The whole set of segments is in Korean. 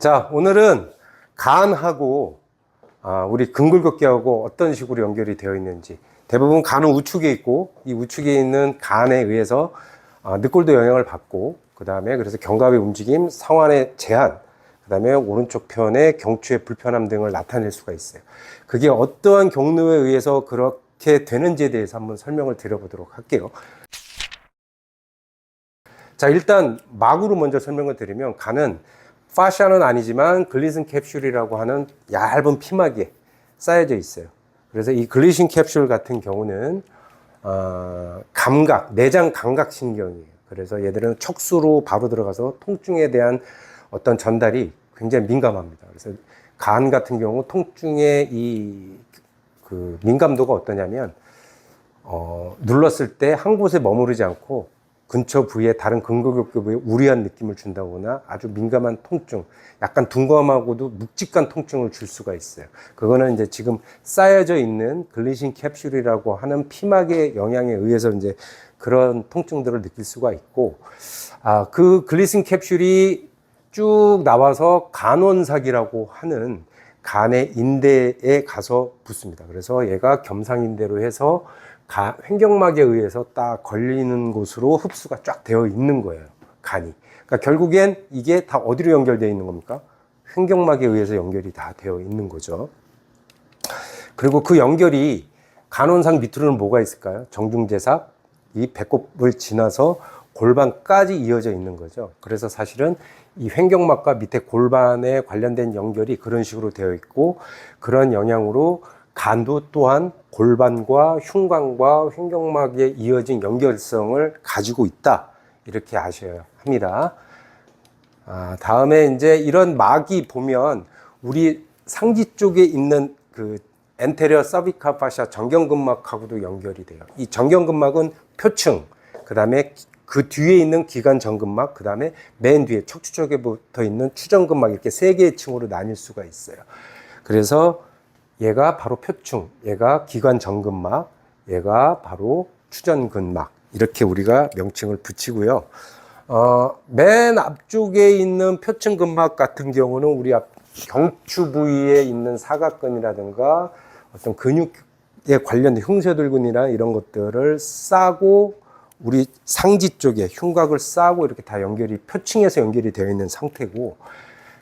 자, 오늘은 간하고 우리 근골격계하고 어떤 식으로 연결이 되어 있는지. 대부분 간은 우측에 있고 이 우측에 있는 간에 의해서 늑골도 영향을 받고, 그 다음에 그래서 견갑의 움직임, 상완의 제한, 그 다음에 오른쪽 편의 경추의 불편함 등을 나타낼 수가 있어요. 그게 어떠한 경로에 의해서 그렇게 되는지에 대해서 한번 설명을 드려보도록 할게요. 자, 일단 막으로 먼저 설명을 드리면, 간은 파샤는 아니지만 글리신 캡슐이라고 하는 얇은 피막에 쌓여져 있어요. 그래서 이 글리신 캡슐 같은 경우는 감각, 내장 감각 신경이에요. 그래서 얘들은 척수로 바로 들어가서 통증에 대한 어떤 전달이 굉장히 민감합니다. 그래서 간 같은 경우 통증의 그 민감도가 어떠냐면, 눌렀을 때 한 곳에 머무르지 않고 근처 부위에 다른 근골격계 부위에 우리한 느낌을 준다거나 아주 민감한 통증, 약간 둔감하고도 묵직한 통증을 줄 수가 있어요. 그거는 이제 지금 쌓여져 있는 글리신 캡슐이라고 하는 피막의 영향에 의해서 이제 그런 통증들을 느낄 수가 있고, 그 글리신 cap슐이 쭉 나와서 간원삭이라고 하는 간의 인대에 가서 붙습니다. 그래서 얘가 겸상인대로 해서 횡격막에 의해서 딱 걸리는 곳으로 흡수가 쫙 되어 있는 거예요, 간이. 그러니까 결국엔 이게 다 어디로 연결되어 있는 겁니까? 횡격막에 의해서 연결이 다 되어 있는 거죠. 그리고 그 연결이 간원상 밑으로는 뭐가 있을까요? 정중재삭, 이 배꼽을 지나서 골반까지 이어져 있는 거죠. 그래서 사실은 이 횡격막과 밑에 골반에 관련된 연결이 그런 식으로 되어 있고, 그런 영향으로 간도 또한 골반과 흉관과 횡격막에 이어진 연결성을 가지고 있다, 이렇게 아셔야 합니다. 다음에 이제 이런 막이 보면 우리 상지 쪽에 있는 그 엔테리어 서비칼 파샤 정경근막하고도 연결이 돼요. 이 정경근막은 표층, 그 다음에 그 뒤에 있는 기관정근막, 그 다음에 맨 뒤에 척추 쪽에 붙어 있는 추정근막, 이렇게 세 개의 층으로 나뉠 수가 있어요. 그래서 얘가 바로 표층, 얘가 기관정근막, 얘가 바로 추전근막, 이렇게 우리가 명칭을 붙이고요. 맨 앞쪽에 있는 표층근막 같은 경우는 우리 경추 부위에 있는 사각근이라든가 어떤 근육에 관련된 흉쇄들근이나 이런 것들을 싸고 우리 상지 쪽에 흉곽을 싸고 이렇게 다 연결이, 표층에서 연결이 되어 있는 상태고,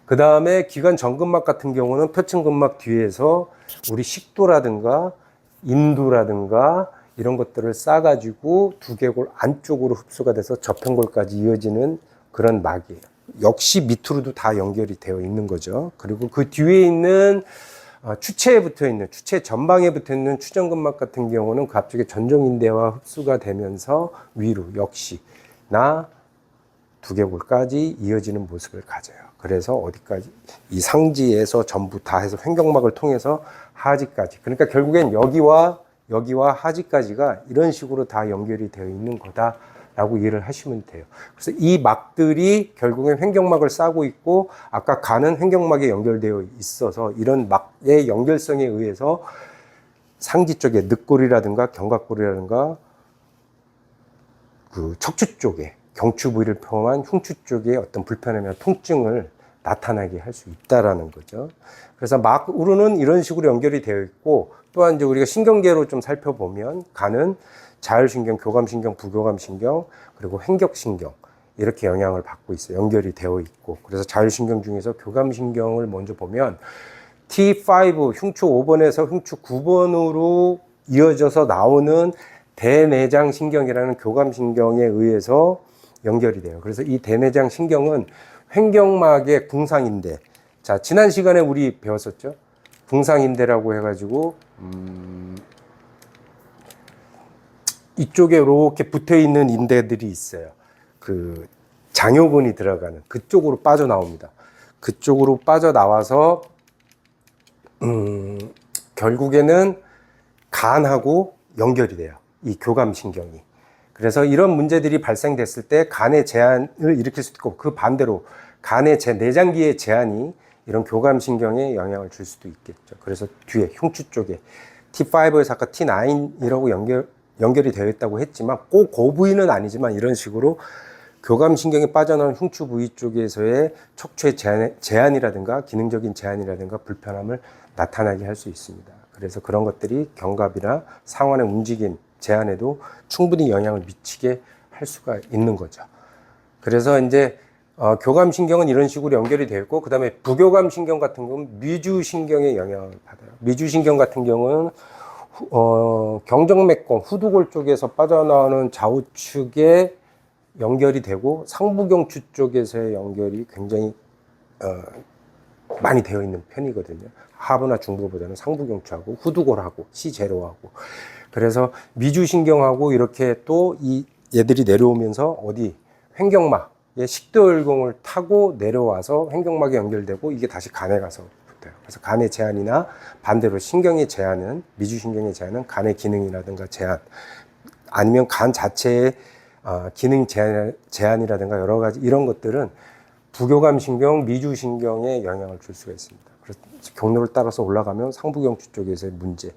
그 다음에 기관 정근막 같은 경우는 표층근막 뒤에서 우리 식도라든가 인두라든가 이런 것들을 싸가지고 두개골 안쪽으로 흡수가 돼서 저편골까지 이어지는 그런 막이에요. 역시 밑으로도 다 연결이 되어 있는 거죠. 그리고 그 뒤에 있는 추체에 붙어 있는, 추체 전방에 붙어 있는 추정근막 같은 경우는 그 앞쪽에 전종인대와 흡수가 되면서 위로 역시나 두개골까지 이어지는 모습을 가져요. 그래서 어디까지, 이 상지에서 전부 다 해서 횡격막을 통해서 하지까지, 그러니까 결국엔 여기와 하지까지가 이런 식으로 다 연결이 되어 있는 거다라고 이해를 하시면 돼요. 그래서 이 막들이 결국엔 횡격막을 싸고 있고, 아까 간은 횡격막에 연결되어 있어서 이런 막의 연결성에 의해서 상지 쪽에 늑골이라든가 견갑골이라든가 그 척추 쪽에, 경추 부위를 포함한 흉추 쪽에 어떤 불편함이나 통증을 나타나게 할 수 있다라는 거죠. 그래서 막으로는 이런 식으로 연결이 되어 있고, 또한 이제 우리가 신경계로 좀 살펴보면 간은 자율신경, 교감신경, 부교감신경, 그리고 횡격신경, 이렇게 영향을 받고 있어요. 연결이 되어 있고. 그래서 자율신경 중에서 교감신경을 먼저 보면 T5, 흉추 5번에서 흉추 9번으로 이어져서 나오는 대내장신경이라는 교감신경에 의해서 연결이 돼요. 그래서 이 대내장신경은 횡격막의 궁상인대. 자, 지난 시간에 우리 배웠었죠? 궁상인대라고 해가지고, 이쪽에 이렇게 붙어 있는 인대들이 있어요. 그 장요근이 들어가는 그쪽으로 빠져나옵니다. 그쪽으로 빠져나와서, 결국에는 간하고 연결이 돼요. 이 교감신경이. 그래서 이런 문제들이 발생됐을 때 간의 제한을 일으킬 수도 있고, 그 반대로 간의 내장기의 제한이 이런 교감신경에 영향을 줄 수도 있겠죠. 그래서 뒤에 흉추 쪽에 T5에서 아까 T9이라고 연결이 되어 있다고 했지만 꼭 그 부위는 아니지만 이런 식으로 교감신경이 빠져나온 흉추 부위 쪽에서의 척추의 제한이라든가 기능적인 제한이라든가 불편함을 나타나게 할 수 있습니다. 그래서 그런 것들이 견갑이나 상완의 움직임 제한에도 충분히 영향을 미치게 할 수가 있는 거죠. 그래서 이제 교감신경은 이런 식으로 연결이 되어 있고, 그 다음에 부교감신경 같은 경우는 미주신경의 영향을 받아요. 미주신경 같은 경우는 경정맥공, 후두골 쪽에서 빠져나오는 좌우측에 연결이 되고 상부경추 쪽에서의 연결이 굉장히 많이 되어 있는 편이거든요. 하부나 중부보다는 상부경추하고 후두골하고 C제로하고. 그래서 미주신경하고 이렇게 또 이 얘들이 내려오면서 어디 횡격막의 식도혈공을 타고 내려와서 횡격막에 연결되고 이게 다시 간에 가서 붙어요. 그래서 간의 제한이나 반대로 신경의 제한은, 미주신경의 제한은 간의 기능이라든가 제한, 아니면 간 자체의 기능 제한이라든가 여러 가지 이런 것들은 부교감신경, 미주신경에 영향을 줄 수가 있습니다. 그래서 경로를 따라서 올라가면 상부경추 쪽에서의 문제,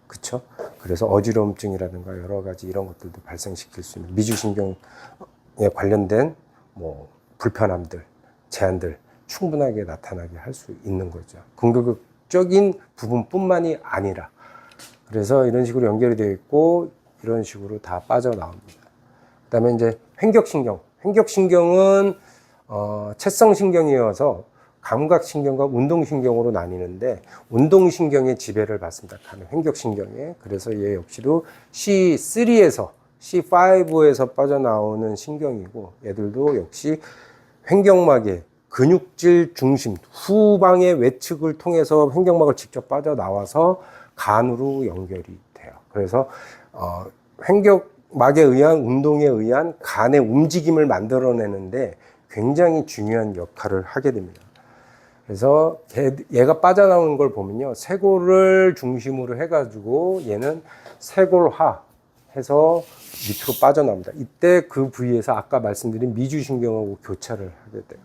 그쵸? 그래서 어지러움증이라든가 여러 가지 이런 것들도 발생시킬 수 있는 미주신경에 관련된 뭐 불편함들, 제한들 충분하게 나타나게 할 수 있는 거죠. 궁극적인 부분뿐만이 아니라. 그래서 이런 식으로 연결이 되어 있고 이런 식으로 다 빠져나옵니다. 그 다음에 이제 횡격신경. 횡격신경은 채성신경이어서 감각신경과 운동신경으로 나뉘는데 운동신경의 지배를 받습니다. 횡격신경에. 그래서 얘 역시도 C3에서 C5에서 빠져나오는 신경이고, 얘들도 역시 횡격막의 근육질 중심 후방의 외측을 통해서 횡격막을 직접 빠져나와서 간으로 연결이 돼요. 그래서 횡격막에 의한 운동에 의한 간의 움직임을 만들어내는데 굉장히 중요한 역할을 하게 됩니다. 그래서 얘가 빠져나오는 걸 보면요, 쇄골을 중심으로 해가지고 얘는 쇄골하 해서 밑으로 빠져나옵니다. 이때 그 부위에서 아까 말씀드린 미주신경하고 교차를 하게 돼요.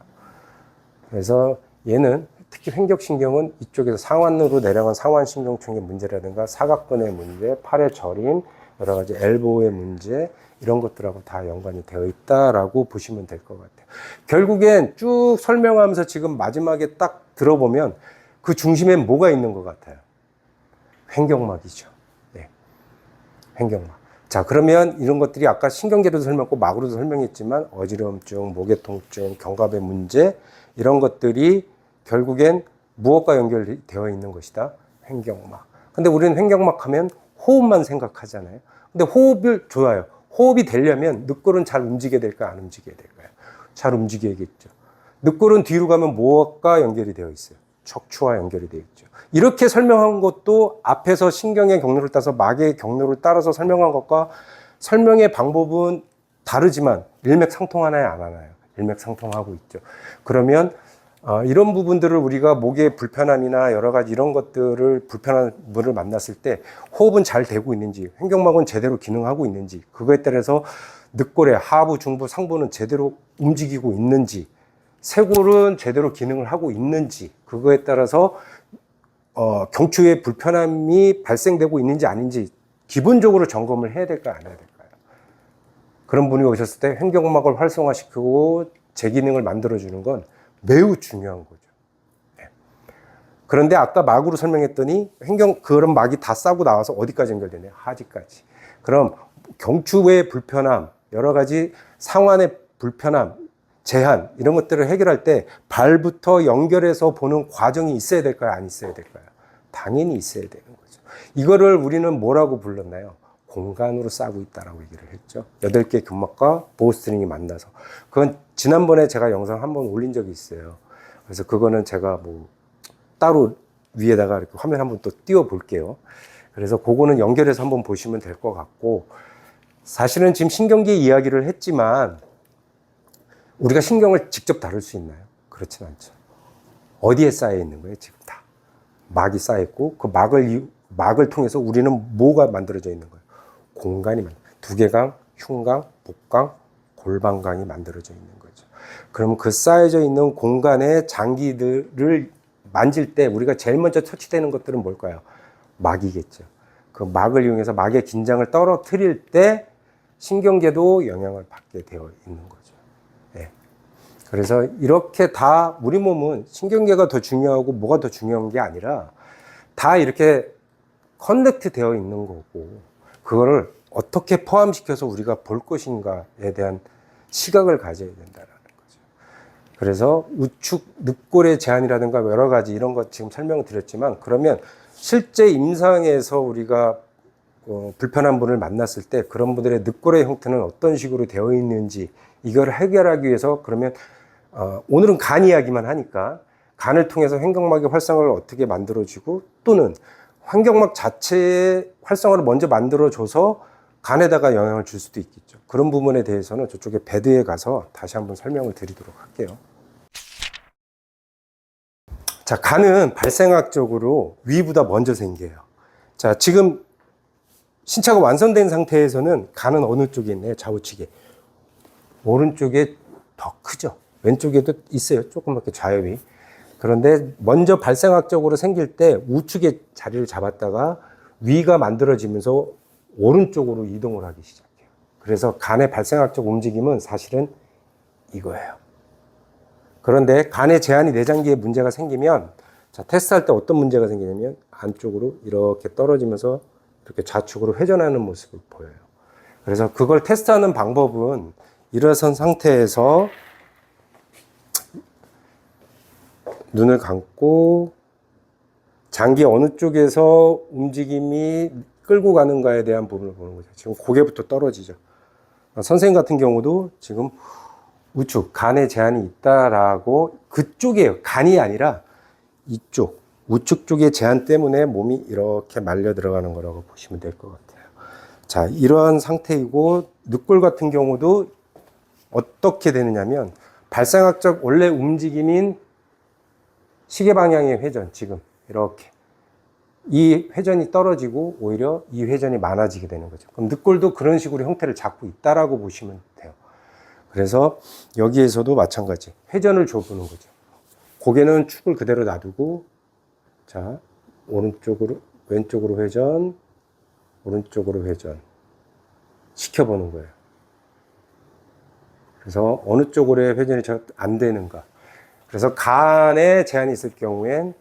그래서 얘는 특히 횡격신경은 이쪽에서 상완으로 내려간 상완신경통의 문제라든가 사각근의 문제, 팔의 저림, 여러 가지 엘보의 문제, 이런 것들하고 다 연관이 되어 있다라고 보시면 될 것 같아요. 결국엔 쭉 설명하면서 지금 마지막에 딱 들어보면 그 중심엔 뭐가 있는 것 같아요? 횡격막이죠. 네. 횡격막. 자, 그러면 이런 것들이 아까 신경계로도 설명했고 막으로도 설명했지만 어지러움증, 목의 통증, 견갑의 문제, 이런 것들이 결국엔 무엇과 연결되어 있는 것이다? 횡격막. 근데 우리는 횡격막 하면 호흡만 생각하잖아요. 근데 호흡을 좋아요. 호흡이 되려면 늑골은 잘 움직여야 될까요? 안 움직여야 될까요? 잘 움직여야겠죠. 늑골은 뒤로 가면 무엇과 연결이 되어 있어요? 척추와 연결이 되어 있죠. 이렇게 설명한 것도 앞에서 신경의 경로를 따서 막의 경로를 따라서 설명한 것과 설명의 방법은 다르지만 일맥상통하나요? 안 하나요? 일맥상통하고 있죠. 그러면 이런 부분들을 우리가 목의 불편함이나 여러 가지 이런 것들을 불편한 분을 만났을 때 호흡은 잘 되고 있는지, 횡격막은 제대로 기능하고 있는지, 그거에 따라서 늑골의 하부, 중부, 상부는 제대로 움직이고 있는지, 쇄골은 제대로 기능을 하고 있는지, 그거에 따라서 경추에 불편함이 발생되고 있는지 아닌지 기본적으로 점검을 해야 될까요? 안 해야 될까요? 그런 분이 오셨을 때 횡격막을 활성화시키고 재기능을 만들어주는 건 매우 중요한 거죠. 네. 그런데 아까 막으로 설명했더니 그런 막이 다 싸고 나와서 어디까지 연결되냐? 하지까지. 그럼 경추의 불편함, 여러 가지 상완의 불편함, 제한, 이런 것들을 해결할 때 발부터 연결해서 보는 과정이 있어야 될까요? 안 있어야 될까요? 당연히 있어야 되는 거죠. 이거를 우리는 뭐라고 불렀나요? 공간으로 싸고 있다라고 얘기를 했죠. 8개 근막과 보호스트링이 만나서. 그건 지난번에 제가 영상 한번 올린 적이 있어요. 그래서 그거는 제가 뭐 따로 위에다가 이렇게 화면 한번 또 띄워 볼게요. 그래서 그거는 연결해서 한번 보시면 될 것 같고, 사실은 지금 신경계 이야기를 했지만 우리가 신경을 직접 다룰 수 있나요? 그렇진 않죠. 어디에 쌓여 있는 거예요? 지금 다 막이 쌓여 있고, 그 막을 통해서 우리는 뭐가 만들어져 있는 거예요? 공간이 두개강, 흉강, 복강, 골반강이 만들어져 있는 거죠. 그럼 그 쌓여져 있는 공간의 장기들을 만질 때 우리가 제일 먼저 터치되는 것들은 뭘까요? 막이겠죠. 그 막을 이용해서 막의 긴장을 떨어뜨릴 때 신경계도 영향을 받게 되어 있는 거죠. 그래서 이렇게 다 우리 몸은 신경계가 더 중요하고 뭐가 더 중요한 게 아니라 다 이렇게 커넥트 되어 있는 거고, 그거를 어떻게 포함시켜서 우리가 볼 것인가에 대한 시각을 가져야 된다라는 거죠. 그래서 우측 늑골의 제한이라든가 여러 가지 이런 것 지금 설명을 드렸지만, 그러면 실제 임상에서 우리가 불편한 분을 만났을 때 그런 분들의 늑골의 형태는 어떤 식으로 되어 있는지 이걸 해결하기 위해서, 그러면 오늘은 간 이야기만 하니까 간을 통해서 횡격막의 활성화를 어떻게 만들어지고, 또는 횡격막 자체의 활성화를 먼저 만들어줘서 간에다가 영향을 줄 수도 있겠죠. 그런 부분에 대해서는 저쪽에 베드에 가서 다시 한번 설명을 드리도록 할게요. 자, 간은 발생학적으로 위보다 먼저 생겨요. 자, 지금 신체가 완성된 상태에서는 간은 어느 쪽에 있나요? 좌우측에. 오른쪽에 더 크죠. 왼쪽에도 있어요. 조그맣게 좌엽이. 그런데 먼저 발생학적으로 생길 때 우측에 자리를 잡았다가 위가 만들어지면서 오른쪽으로 이동을 하기 시작해요. 그래서 간의 발생학적 움직임은 사실은 이거예요. 그런데 간의 제한이 내장기에 문제가 생기면, 자, 테스트할 때 어떤 문제가 생기냐면 안쪽으로 이렇게 떨어지면서 이렇게 좌측으로 회전하는 모습을 보여요. 그래서 그걸 테스트하는 방법은 일어선 상태에서 눈을 감고 장기 어느 쪽에서 움직임이 끌고 가는가에 대한 부분을 보는 거죠. 지금 고개부터 떨어지죠. 선생님 같은 경우도 지금 우측 간에 제한이 있다라고, 그쪽이에요. 간이 아니라 이쪽 우측 쪽의 제한 때문에 몸이 이렇게 말려 들어가는 거라고 보시면 될 것 같아요. 자, 이러한 상태이고, 늑골 같은 경우도 어떻게 되느냐면 발생학적 원래 움직임인 시계 방향의 회전, 지금 이렇게 이 회전이 떨어지고 오히려 이 회전이 많아지게 되는 거죠. 그럼 늑골도 그런 식으로 형태를 잡고 있다라고 보시면 돼요. 그래서 여기에서도 마찬가지 회전을 줘보는 거죠. 고개는 축을 그대로 놔두고, 자, 오른쪽으로 왼쪽으로 회전, 오른쪽으로 회전 시켜보는 거예요. 그래서 어느 쪽으로의 회전이 잘 안 되는가. 그래서 간에 제한이 있을 경우엔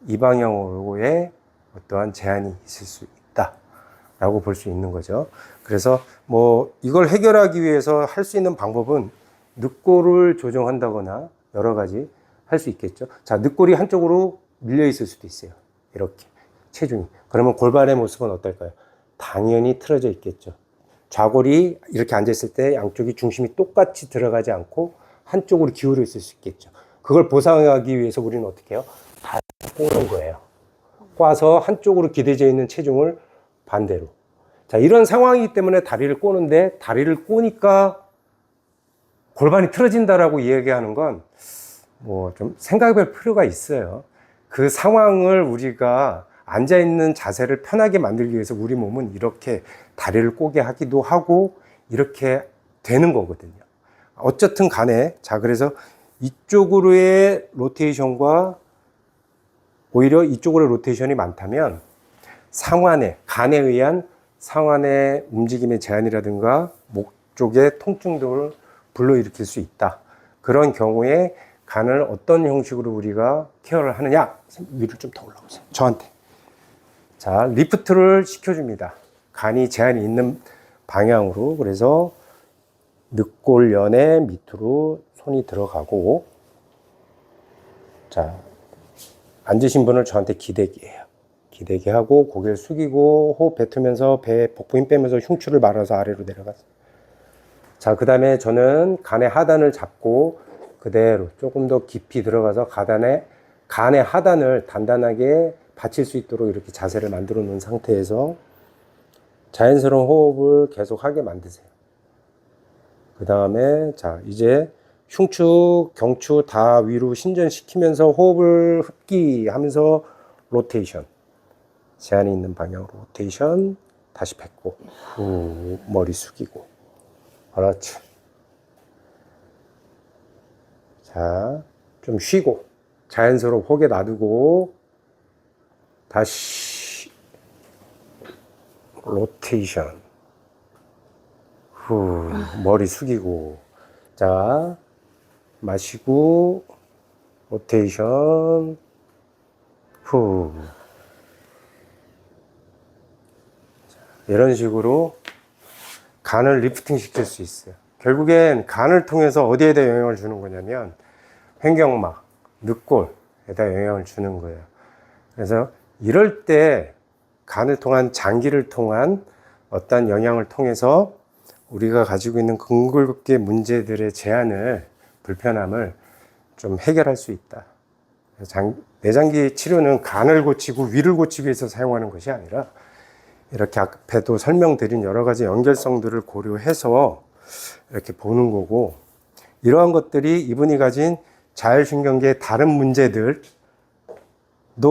이 방향으로의 어떠한 제한이 있을 수 있다라고 볼 수 있는 거죠. 그래서 뭐 이걸 해결하기 위해서 할 수 있는 방법은 늑골을 조정한다거나 여러 가지 할 수 있겠죠. 자, 늑골이 한쪽으로 밀려 있을 수도 있어요. 이렇게 체중이. 그러면 골반의 모습은 어떨까요? 당연히 틀어져 있겠죠. 좌골이 이렇게 앉아 있을 때 양쪽이 중심이 똑같이 들어가지 않고 한쪽으로 기울어 있을 수 있겠죠. 그걸 보상하기 위해서 우리는 어떻게 해요? 다 꼬는 거예요. 꼬아서 한쪽으로 기대져 있는 체중을 반대로. 자, 이런 상황이기 때문에 다리를 꼬는데, 다리를 꼬니까 골반이 틀어진다라고 이야기하는 건 뭐 좀 생각해볼 필요가 있어요. 그 상황을 우리가 앉아있는 자세를 편하게 만들기 위해서 우리 몸은 이렇게 다리를 꼬게 하기도 하고 이렇게 되는 거거든요. 어쨌든 간에, 자, 그래서 이쪽으로의 로테이션과 오히려 이쪽으로 로테이션이 많다면 상완의, 간에 의한 상완의 움직임의 제한이라든가 목 쪽의 통증 등을 불러일으킬 수 있다. 그런 경우에 간을 어떤 형식으로 우리가 케어를 하느냐. 위를 좀 더 올라오세요. 저한테. 자, 리프트를 시켜줍니다. 간이 제한이 있는 방향으로. 그래서 늑골연의 밑으로 손이 들어가고, 자, 앉으신 분을 저한테 기대기예요. 기대기 하고 고개를 숙이고 호흡 뱉으면서 배에 복부 힘 빼면서 흉추를 말아서 아래로 내려가세요. 자, 그 다음에 저는 간의 하단을 잡고 그대로 조금 더 깊이 들어가서 간의 하단을 단단하게 받칠 수 있도록 이렇게 자세를 만들어 놓은 상태에서 자연스러운 호흡을 계속하게 만드세요. 그 다음에 자, 이제 흉추, 경추 다 위로 신전시키면서 호흡을 흡기하면서 로테이션. 제한이 있는 방향으로 로테이션. 다시 뱉고 후 머리 숙이고. 그렇지. 자, 좀 쉬고 자연스러운 호흡에 놔두고 다시 로테이션. 후 머리 숙이고. 자, 마시고 로테이션 후. 이런 식으로 간을 리프팅 시킬 수 있어요. 결국엔 간을 통해서 어디에다 영향을 주는 거냐면 횡격막, 늑골에다 영향을 주는 거예요. 그래서 이럴 때 간을 통한 장기를 통한 어떤 영향을 통해서 우리가 가지고 있는 근골격계 문제들의 제한을, 불편함을 좀 해결할 수 있다. 내장기 치료는 간을 고치고 위를 고치기 위해서 사용하는 것이 아니라 이렇게 앞에도 설명드린 여러 가지 연결성들을 고려해서 이렇게 보는 거고, 이러한 것들이 이분이 가진 자율신경계의 다른 문제들도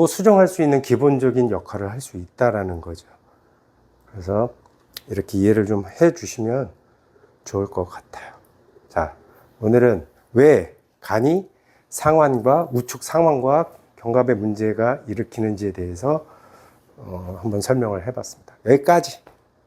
수정할 수 있는 기본적인 역할을 할 수 있다라는 거죠. 그래서 이렇게 이해를 좀 해 주시면 좋을 것 같아요. 자, 오늘은 왜 간이 상완과 우측 상완과 견갑의 문제가 일으키는지에 대해서 한번 설명을 해봤습니다. 여기까지.